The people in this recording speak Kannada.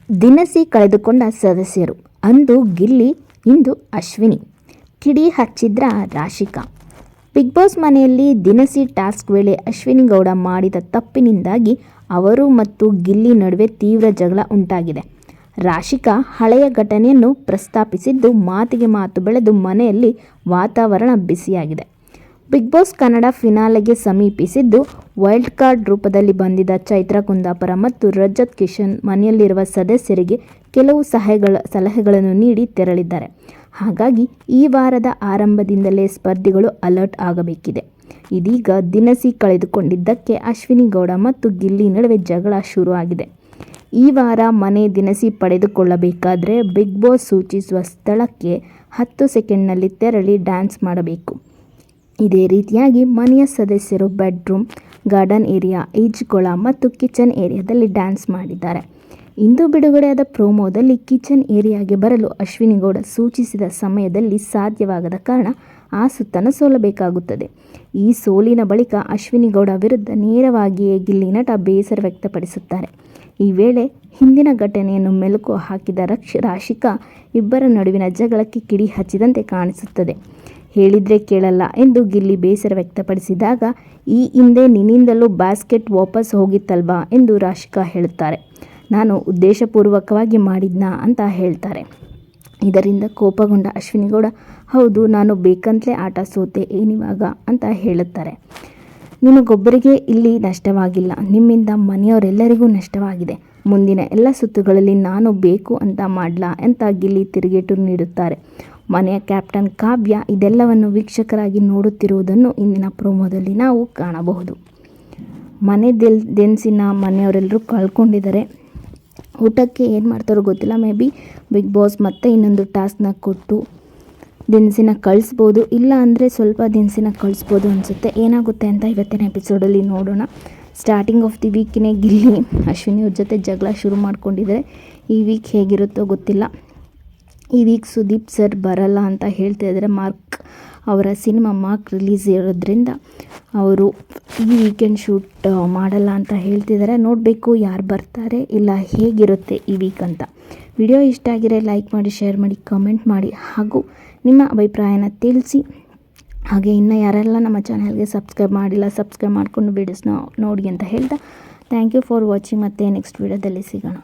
ದಿನಸಿ ಕಳೆದುಕೊಂಡ ಸದಸ್ಯರು. ಅಂದು ಗಿಲ್ಲಿ, ಇಂದು ಅಶ್ವಿನಿ. ಕಿಡಿ ಹಚ್ಚಿದ್ರ ರಾಶಿಕಾ. ಬಿಗ್ ಬಾಸ್ ಮನೆಯಲ್ಲಿ ದಿನಸಿ ಟಾಸ್ಕ್ ವೇಳೆ ಅಶ್ವಿನಿ ಗೌಡ ಮಾಡಿದ ತಪ್ಪಿನಿಂದಾಗಿ ಅವರು ಮತ್ತು ಗಿಲ್ಲಿ ನಡುವೆ ತೀವ್ರ ಜಗಳ ಉಂಟಾಗಿದೆ. ರಾಶಿಕಾ ಹಳೆಯ ಘಟನೆಯನ್ನು ಪ್ರಸ್ತಾಪಿಸಿದ್ದು ಮಾತಿಗೆ ಮಾತು ಬೆಳೆದು ಮನೆಯಲ್ಲಿ ವಾತಾವರಣ ಬಿಸಿಯಾಗಿದೆ. ಬಿಗ್ ಬಾಸ್ ಕನ್ನಡ ಫಿನಾಲೆಗೆ ಸಮೀಪಿಸಿದ್ದು, ವೈಲ್ಡ್ ಕಾರ್ಡ್ ರೂಪದಲ್ಲಿ ಬಂದಿದ್ದ ಚೈತ್ರ ಕುಂದಾಪುರ ಮತ್ತು ರಜತ್ ಕಿಶನ್ ಮನೆಯಲ್ಲಿರುವ ಸದಸ್ಯರಿಗೆ ಕೆಲವು ಸಲಹೆಗಳನ್ನು ನೀಡಿ ತೆರಳಿದ್ದಾರೆ. ಹಾಗಾಗಿ ಈ ವಾರದ ಆರಂಭದಿಂದಲೇ ಸ್ಪರ್ಧಿಗಳು ಅಲರ್ಟ್ ಆಗಬೇಕಿದೆ. ಇದೀಗ ದಿನಸಿ ಕಳೆದುಕೊಂಡಿದ್ದಕ್ಕೆ ಅಶ್ವಿನಿ ಗೌಡ ಮತ್ತು ಗಿಲ್ಲಿ ನಡುವೆ ಜಗಳ ಶುರುವಾಗಿದೆ. ಈ ವಾರ ಮನೆ ದಿನಸಿ ಪಡೆದುಕೊಳ್ಳಬೇಕಾದ್ರೆ ಬಿಗ್ ಬಾಸ್ ಸೂಚಿಸುವ ಸ್ಥಳಕ್ಕೆ 10 ಸೆಕೆಂಡ್ನಲ್ಲಿ ತೆರಳಿ ಡ್ಯಾನ್ಸ್ ಮಾಡಬೇಕು. ಇದೇ ರೀತಿಯಾಗಿ ಮನೆಯ ಸದಸ್ಯರು ಬೆಡ್ರೂಮ್, ಗಾರ್ಡನ್ ಏರಿಯಾ, ಈಜುಕೊಳ ಮತ್ತು ಕಿಚನ್ ಏರಿಯಾದಲ್ಲಿ ಡ್ಯಾನ್ಸ್ ಮಾಡಿದ್ದಾರೆ. ಇಂದು ಬಿಡುಗಡೆಯಾದ ಪ್ರೋಮೋದಲ್ಲಿ ಕಿಚನ್ ಏರಿಯಾಗೆ ಬರಲು ಅಶ್ವಿನಿ ಗೌಡ ಸೂಚಿಸಿದ ಸಮಯದಲ್ಲಿ ಸಾಧ್ಯವಾಗದ ಕಾರಣ ಆ ಸುತ್ತನ್ನು ಸೋಲಬೇಕಾಗುತ್ತದೆ. ಈ ಸೋಲಿನ ಬಳಿಕ ಅಶ್ವಿನಿ ಗೌಡ ವಿರುದ್ಧ ನೇರವಾಗಿಯೇ ಗಿಲ್ಲಿ ನಟ ಬೇಸರ ವ್ಯಕ್ತಪಡಿಸುತ್ತಾರೆ. ಈ ವೇಳೆ ಹಿಂದಿನ ಘಟನೆಯನ್ನು ಮೆಲುಕು ಹಾಕಿದ ರಾಶಿಕಾ ಇಬ್ಬರ ನಡುವಿನ ಜಗಳಕ್ಕೆ ಕಿಡಿ ಹಚ್ಚಿದಂತೆ ಕಾಣಿಸುತ್ತದೆ. ಹೇಳಿದ್ರೆ ಕೇಳಲ್ಲ ಎಂದು ಗಿಲ್ಲಿ ಬೇಸರ ವ್ಯಕ್ತಪಡಿಸಿದಾಗ, ಈ ಹಿಂದೆ ನಿನ್ನಿಂದಲೂ ಬ್ಯಾಸ್ಕೆಟ್ ವಾಪಸ್ ಹೋಗಿತ್ತಲ್ವಾ ಎಂದು ರಾಶಿಕಾ ಹೇಳುತ್ತಾರೆ. ನಾನು ಉದ್ದೇಶಪೂರ್ವಕವಾಗಿ ಮಾಡಿದ್ನಾ ಅಂತ ಹೇಳ್ತಾರೆ. ಇದರಿಂದ ಕೋಪಗೊಂಡ ಅಶ್ವಿನಿ ಗೌಡ, ಹೌದು ನಾನು ಬೇಕಂತಲೇ ಆಟ ಸೋತೆ, ಏನಿವಾಗ ಅಂತ ಹೇಳುತ್ತಾರೆ. ನಿಮಗೊಬ್ಬರಿಗೆ ಇಲ್ಲಿ ನಷ್ಟವಾಗಿಲ್ಲ, ನಿಮ್ಮಿಂದ ಮನೆಯವರೆಲ್ಲರಿಗೂ ನಷ್ಟವಾಗಿದೆ. ಮುಂದಿನ ಎಲ್ಲ ಸುತ್ತುಗಳಲ್ಲಿ ನಾನು ಬೇಕು ಅಂತ ಮಾಡ್ಲಾ ಅಂತ ಗಿಲ್ಲಿ ತಿರುಗೇಟು ನೀಡುತ್ತಾರೆ. ಮನೆಯ ಕ್ಯಾಪ್ಟನ್ ಕಾವ್ಯ ಇದೆಲ್ಲವನ್ನು ವೀಕ್ಷಕರಾಗಿ ನೋಡುತ್ತಿರುವುದನ್ನು ಇಂದಿನ ಪ್ರೋಮೋದಲ್ಲಿ ನಾವು ಕಾಣಬಹುದು. ಮನೆ ದಿನಸಿನ ಮನೆಯವರೆಲ್ಲರೂ ಕಳ್ಕೊಂಡಿದ್ದಾರೆ. ಊಟಕ್ಕೆ ಏನು ಮಾಡ್ತಾರೋ ಗೊತ್ತಿಲ್ಲ. ಮೇ ಬಿ ಬಿಗ್ ಬಾಸ್ ಮತ್ತೆ ಇನ್ನೊಂದು ಟಾಸ್ಕ್ನ ಕೊಟ್ಟು ದಿನಸಿನ ಕಳಿಸ್ಬೋದು, ಇಲ್ಲ ಅಂದರೆ ಸ್ವಲ್ಪ ದಿನಸಿನ ಕಳಿಸ್ಬೋದು ಅನಿಸುತ್ತೆ. ಏನಾಗುತ್ತೆ ಅಂತ ಇವತ್ತಿನ ಎಪಿಸೋಡಲ್ಲಿ ನೋಡೋಣ. ಸ್ಟಾರ್ಟಿಂಗ್ ಆಫ್ ದಿ ವೀಕ್ನೇ ಗಿಲ್ಲಿ ಅಶ್ವಿನಿಯವ್ರ ಜೊತೆ ಜಗಳ ಶುರು ಮಾಡ್ಕೊಂಡಿದ್ದಾರೆ. ಈ ವೀಕ್ ಹೇಗಿರುತ್ತೋ ಗೊತ್ತಿಲ್ಲ. ಈ ವೀಕ್ ಸುದೀಪ್ ಸರ್ ಬರಲ್ಲ ಅಂತ ಹೇಳ್ತಾ ಇದ್ದಾರೆ. ಮಾರ್ಕ್ ಅವರ ಸಿನಿಮಾ ಮಾರ್ಕ್ ರಿಲೀಸ್ ಇರೋದ್ರಿಂದ ಅವರು ಈ ವೀಕೆಂಡ್ ಶೂಟ್ ಮಾಡಲ್ಲ ಅಂತ ಹೇಳ್ತಿದ್ದಾರೆ. ನೋಡಬೇಕು ಯಾರು ಬರ್ತಾರೆ, ಇಲ್ಲ ಹೇಗಿರುತ್ತೆ ಈ ವೀಕ್ ಅಂತ. ವಿಡಿಯೋ ಇಷ್ಟ ಆಗಿದ್ರೆ ಲೈಕ್ ಮಾಡಿ, ಶೇರ್ ಮಾಡಿ, ಕಮೆಂಟ್ ಮಾಡಿ ಹಾಗೂ ನಿಮ್ಮ ಅಭಿಪ್ರಾಯನ ತಿಳಿಸಿ. ಹಾಗೆ ಇನ್ನು ಯಾರೆಲ್ಲ ನಮ್ಮ ಚಾನಲ್ಗೆ ಸಬ್ಸ್ಕ್ರೈಬ್ ಮಾಡಿಲ್ಲ, ಸಬ್ಸ್ಕ್ರೈಬ್ ಮಾಡಿಕೊಂಡು ವೀಡಿಯೋಸ್ನ ನೋಡಿ ಅಂತ ಹೇಳ್ತಾ ಥ್ಯಾಂಕ್ ಯು ಫಾರ್ ವಾಚಿಂಗ್. ಮತ್ತು ನೆಕ್ಸ್ಟ್ ವೀಡಿಯೋದಲ್ಲಿ ಸಿಗೋಣ.